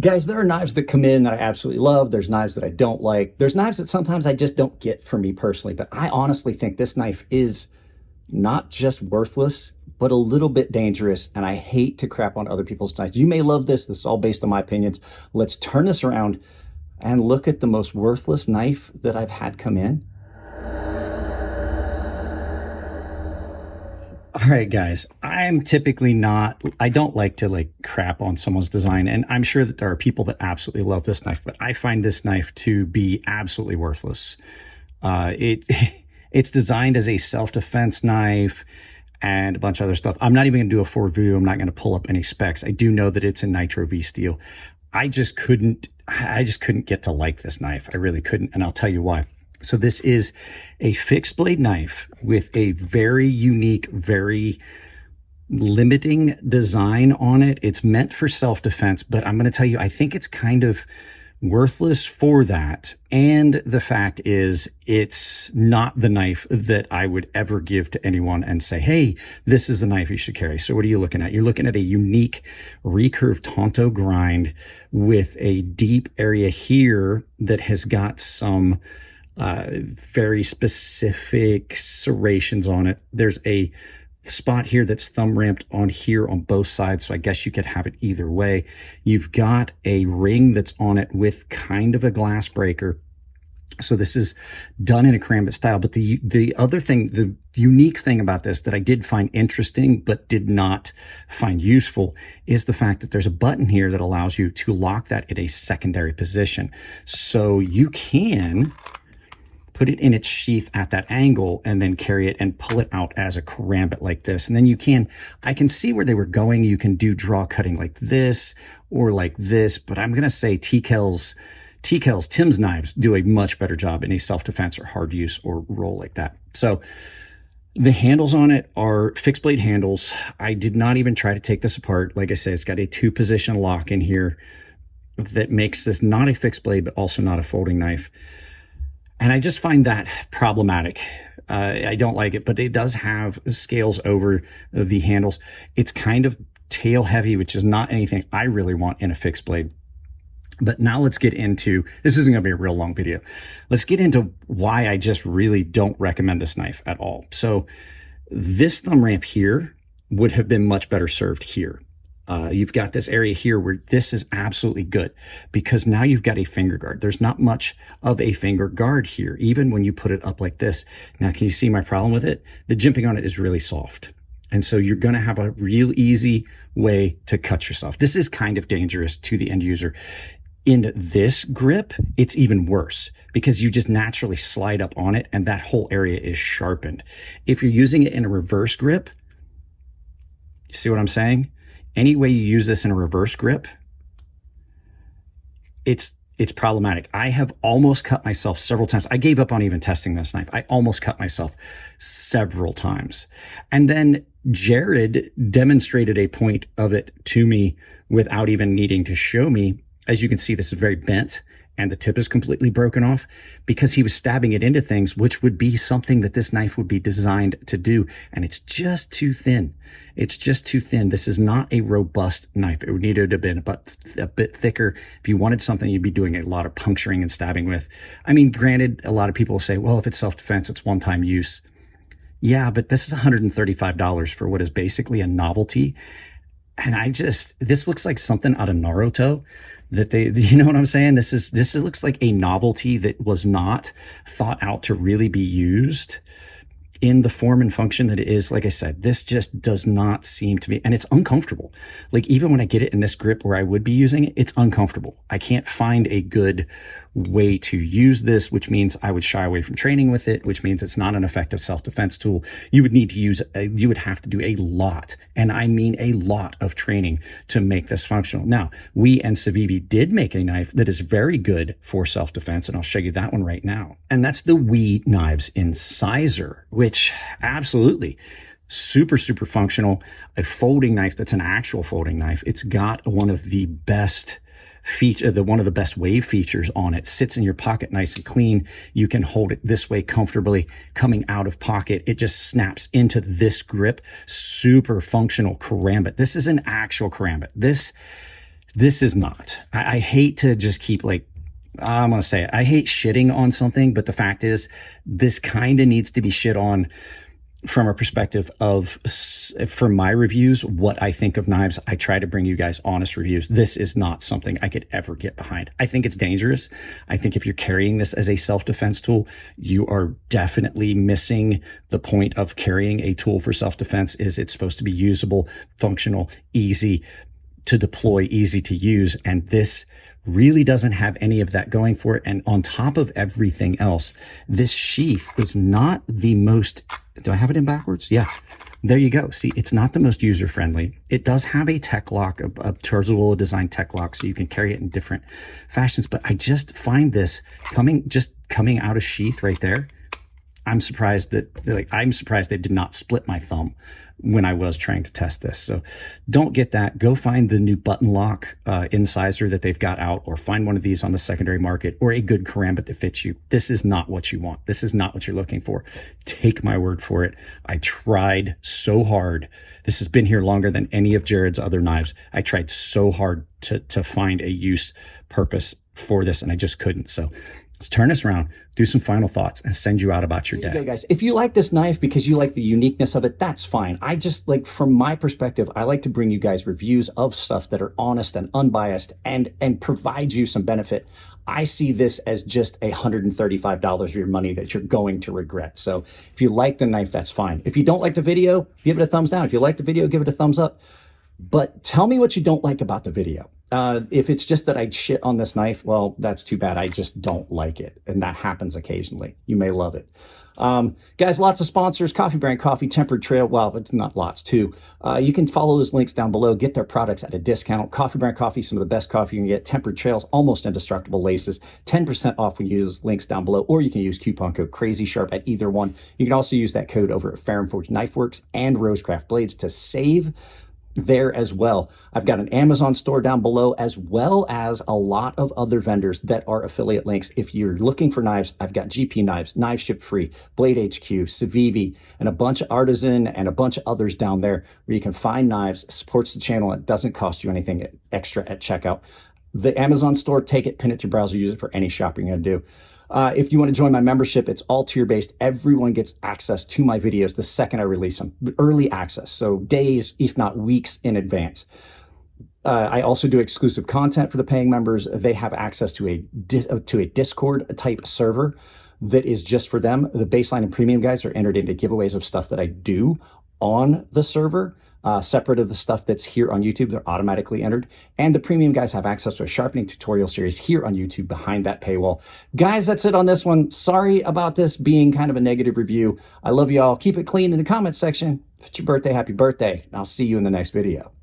Guys, there are knives that come in that I absolutely love. There's knives that I don't like. There's knives that sometimes I just don't get for me personally. But I honestly think this knife is not just worthless, but a little bit dangerous. And I hate to crap on other people's knives. You may love this. This is all based on my opinions. Let's turn this around and look at the most worthless knife that I've had come in. All right, guys, I'm typically not, I don't like to crap on someone's design. And I'm sure that there are people that absolutely love this knife, but I find this knife to be absolutely worthless. It's designed as a self-defense knife and a bunch of other stuff. I'm not even gonna do a full review. I'm not gonna pull up any specs. I do know that it's a nitro V steel. I just couldn't get to like this knife. I really couldn't, and I'll tell you why. So this is a fixed blade knife with a very unique, very limiting design on it. It's meant for self-defense, but I'm going to tell you, I think it's kind of worthless for that. And the fact is, it's not the knife that I would ever give to anyone and say, hey, this is the knife you should carry. So what are you looking at? You're looking at a unique recurved Tonto grind with a deep area here that has got some very specific serrations on it. There's a spot here that's thumb ramped on here on both sides, so I guess you could have it either way. You've got a ring that's on it with kind of a glass breaker. So this is done in a karambit style. But the other thing, the unique thing about this that I did find interesting but did not find useful is the fact that there's a button here that allows you to lock that at a secondary position. So you can put it in its sheath at that angle and then carry it and pull it out as a karambit like this. And then you can, I can see where they were going. You can do draw cutting like this or like this, but I'm going to say Tim's knives do a much better job in a self-defense or hard use or roll like that. So the handles on it are fixed blade handles. I did not even try to take this apart. Like I said, it's got a 2-position lock in here that makes this not a fixed blade, but also not a folding knife. And I just find that problematic. I don't like it, but it does have scales over the handles. It's kind of tail heavy, which is not anything I really want in a fixed blade. But now let's get into, this isn't gonna be a real long video. Let's get into why I just really don't recommend this knife at all. So this thumb ramp here would have been much better served here. You've got this area here where this is absolutely good because now you've got a finger guard. There's not much of a finger guard here, even when you put it up like this. Now, can you see my problem with it? The jimping on it is really soft. And so you're going to have a real easy way to cut yourself. This is kind of dangerous to the end user. In this grip, it's even worse because you just naturally slide up on it and that whole area is sharpened. If you're using it in a reverse grip, you see what I'm saying? Any way you use this in a reverse grip, it's problematic. I have almost cut myself several times. I gave up on even testing this knife. I almost cut myself several times. And then Jared demonstrated a point of it to me without even needing to show me. As you can see, this is very bent and the tip is completely broken off because he was stabbing it into things, which would be something that this knife would be designed to do. And it's just too thin. It's just too thin. This is not a robust knife. It would need to have been a bit thicker. If you wanted something you'd be doing a lot of puncturing and stabbing with. I mean, granted, a lot of people will say, well, if it's self-defense, it's one-time use. Yeah, but this is $135 for what is basically a novelty. And this looks like something out of Naruto that you know what I'm saying? This looks like a novelty that was not thought out to really be used in the form and function that it is. Like I said, this just does not seem to be, and it's uncomfortable. Like even when I get it in this grip where I would be using it, it's uncomfortable. I can't find a good way to use this, which means I would shy away from training with it, which means it's not an effective self-defense tool. You would need to you would have to do a lot, and I mean a lot of training to make this functional. Now, we and Civivi did make a knife that is very good for self-defense, and I'll show you that one right now. And that's the We Knives Incisor, which absolutely super, super functional. A folding knife that's an actual folding knife. It's got one of the best one of the best wave features on it. Sits in your pocket nice and clean. You can hold it this way comfortably. Coming out of pocket, it just snaps into this grip. Super functional karambit. This is an actual karambit. This This is not. I hate to just keep like, I'm going to say it. I hate shitting on something, but the fact is, this kind of needs to be shit on from a perspective of, for my reviews, what I think of knives. I try to bring you guys honest reviews. This is not something I could ever get behind. I think it's dangerous. I think if you're carrying this as a self-defense tool, you are definitely missing the point of carrying a tool for self-defense. Is it's supposed to be usable, functional, easy to deploy, easy to use. And this really doesn't have any of that going for it. And on top of everything else, this sheath is not the most, do I have it in backwards? Yeah, there you go. See, it's not the most user-friendly. It does have a tech lock, a Terzawilla design tech lock, so you can carry it in different fashions. But I just find this coming out of sheath right there. I'm surprised that, I'm surprised they did not split my thumb when I was trying to test this. So don't get that. Go find the new button lock incisor that they've got out, or find one of these on the secondary market, or a good karambit that fits you. This is not what you want. This is not what you're looking for. Take my word for it. I tried so hard. This has been here longer than any of Jared's other knives. I tried so hard to find a use purpose for this, and I just couldn't. So let's turn this around, do some final thoughts, and send you out about your day. There you go, guys. If you like this knife because you like the uniqueness of it, that's fine. I just, like, from my perspective, I like to bring you guys reviews of stuff that are honest and unbiased and provide you some benefit. I see this as just $135 of your money that you're going to regret. So if you like the knife, that's fine. If you don't like the video, give it a thumbs down. If you like the video, give it a thumbs up. But tell me what you don't like about the video. If it's just that I shit on this knife, well, that's too bad. I just don't like it. And that happens occasionally. You may love it. Guys, lots of sponsors: Coffee Brand Coffee, Tempered Trail. Well, it's not lots, too. You can follow those links down below. Get their products at a discount. Coffee Brand Coffee, some of the best coffee you can get. Tempered Trails, almost indestructible laces. 10% off when you use links down below, or you can use coupon code CrazySharp at either one. You can also use that code over at Ferrum Forge Knife Works and Rosecraft Blades to save there as well. I've got an Amazon store down below, as well as a lot of other vendors that are affiliate links. If you're looking for knives, I've got GP Knives, Knives Ship Free, Blade HQ, Civivi, and a bunch of Artisan and a bunch of others down there where you can find knives. It supports the channel. It doesn't cost you anything extra at checkout. The Amazon store, take it, pin it to your browser, use it for any shopping you're going to do. If you want to join my membership, it's all tier-based. Everyone gets access to my videos the second I release them. Early access, so days, if not weeks in advance. I also do exclusive content for the paying members. They have access to a Discord-type server that is just for them. The baseline and premium guys are entered into giveaways of stuff that I do on the server. Separate of the stuff that's here on YouTube, they're automatically entered. And the premium guys have access to a sharpening tutorial series here on YouTube behind that paywall. Guys, that's it on this one. Sorry about this being kind of a negative review. I love you all. Keep it clean in the comments section. If it's your birthday, happy birthday. And I'll see you in the next video.